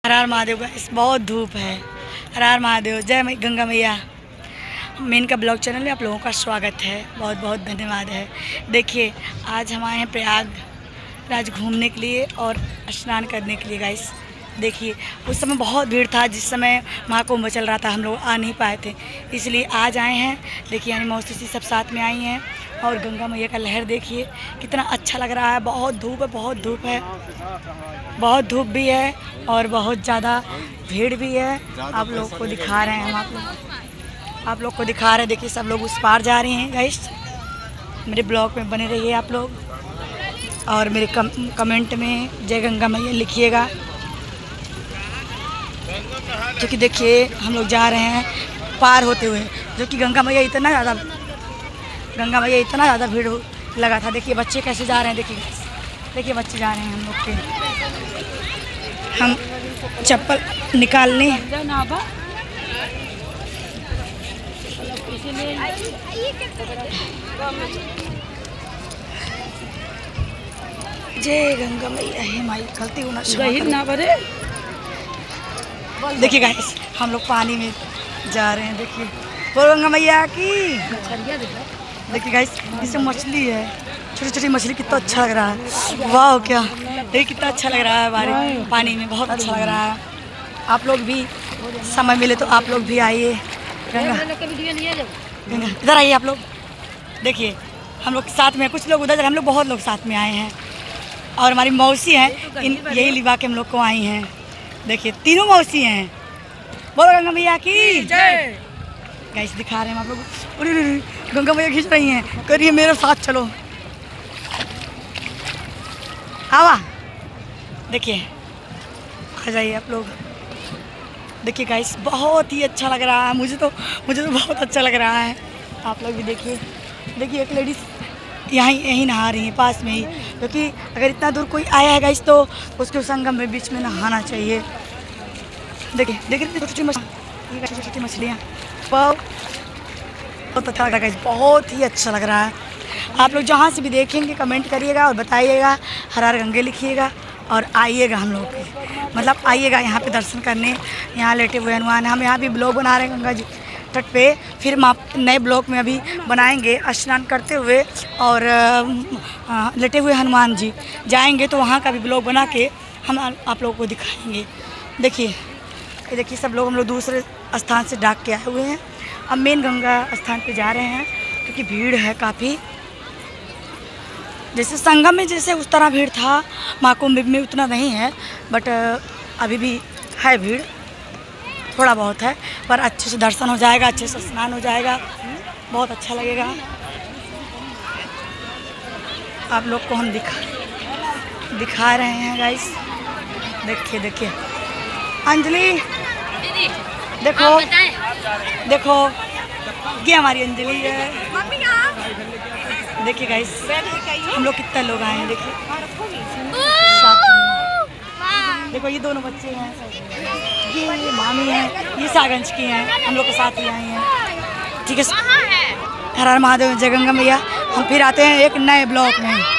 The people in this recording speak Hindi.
हर हर महादेव गाइस, बहुत धूप है। हर हर महादेव, जय गंगा मैया। मेन का ब्लॉग चैनल में आप लोगों का स्वागत है, बहुत बहुत धन्यवाद है। देखिए आज हम आए हैं प्रयागराज घूमने के लिए और स्नान करने के लिए गाइस। देखिए उस समय बहुत भीड़ था, जिस समय महाकुंभ चल रहा था, हम लोग आ नहीं पाए थे, इसलिए आज आए हैं। देखिए यानी मौसी सब साथ में आई हैं और गंगा मैया का लहर देखिए कितना अच्छा लग रहा है। बहुत धूप है, बहुत धूप है, बहुत धूप भी है और बहुत ज़्यादा भीड़ भी है। आप लोग को दिखा रहे हैं, हम आप लोग को दिखा रहे हैं। देखिए सब लोग उस पार जा रहे हैं गाइस। मेरे ब्लॉग में बने रहिए आप लोग और मेरे कमेंट में जय गंगा मैया लिखिएगा, क्योंकि देखिए हम लोग जा रहे हैं पार होते हुए, जो कि गंगा मैया इतना ज़्यादा भीड़ लगा था। देखिए बच्चे कैसे जा रहे हैं, देखिए बच्चे जा रहे हैं हम लोग के। हम चप्पल निकालने जय गंगा मैया है माई गलती होना ना बरे। देखिए गाइस हम लोग पानी में जा रहे हैं। देखिए बोल गंगा मैया की। देखिए गाइस इसमें मछली है, छोटी छोटी मछली, कितना अच्छा लग रहा है। वाह क्या देखिए कितना अच्छा लग रहा है हमारे पानी में, बहुत अच्छा लग रहा है। आप लोग भी समय मिले तो आप लोग भी आइए। गंगा इधर आइए आप लोग। देखिए हम लोग साथ में, कुछ लोग उधर, हम लोग बहुत लोग साथ में आए हैं और हमारी मौसी हैं, यही लिबा के हम लोग को आई हैं। देखिए तीनों मौसी हैं। बोलो गंगा मैया की जय। गाइस दिखा रहे हैं आप लोग, गंगा मैया खींच रही हैं, करिए मेरे साथ चलो। आवा देखिए आ जाइए आप लोग। देखिए गाइस बहुत ही अच्छा लग रहा है, मुझे तो बहुत अच्छा लग रहा है। आप लोग भी देखिए। देखिए एक लेडीज़ यहीं नहा रही है पास में ही, क्योंकि अगर इतना दूर कोई आया है गाइस तो उसके संगम में बीच में नहाना चाहिए। देखिए छोटी छोटी मछलियाँ, बहुत अच्छा लग रहा है गाइस, बहुत ही अच्छा लग रहा है। आप लोग जहाँ से भी देखेंगे कमेंट करिएगा और बताइएगा, हर हर गंगे लिखिएगा और आइएगा हम लोग के, मतलब आइएगा यहाँ पे दर्शन करने। यहाँ लेटे हुए हनुमान, हम यहाँ भी ब्लॉग बना रहे हैं गंगा जी तट पे। फिर हम आप नए ब्लॉग में अभी बनाएंगे स्नान करते हुए और लेटे हुए हनुमान जी जाएंगे, तो वहाँ का भी ब्लॉग बना के हम आप लोगों को दिखाएंगे। देखिए सब लोग, हम लोग दूसरे स्थान से डाक के आए हुए हैं। अब मेन गंगा स्थान पे जा रहे हैं, क्योंकि भीड़ है काफ़ी। जैसे संगम में जैसे उस तरह भीड़ था, महाकुंभ में उतना नहीं है, बट अभी भी है भीड़, थोड़ा बहुत है, पर अच्छे से दर्शन हो जाएगा, अच्छे से स्नान हो जाएगा, बहुत अच्छा लगेगा। आप लोग को हम दिखा रहे हैं गाइस। देखिए अंजलि, देखो ये हमारी अंजलि है। देखिए गाइस हम लोग कितने लोग आए हैं। देखिए देखो ये दोनों बच्चे हैं, ये मामी हैं, ये सागंज की हैं, हम लोग के साथ ही आए हैं। ठीक है, हर हर महादेव, जय गंगा मैया। हम फिर आते हैं एक नए ब्लॉग में।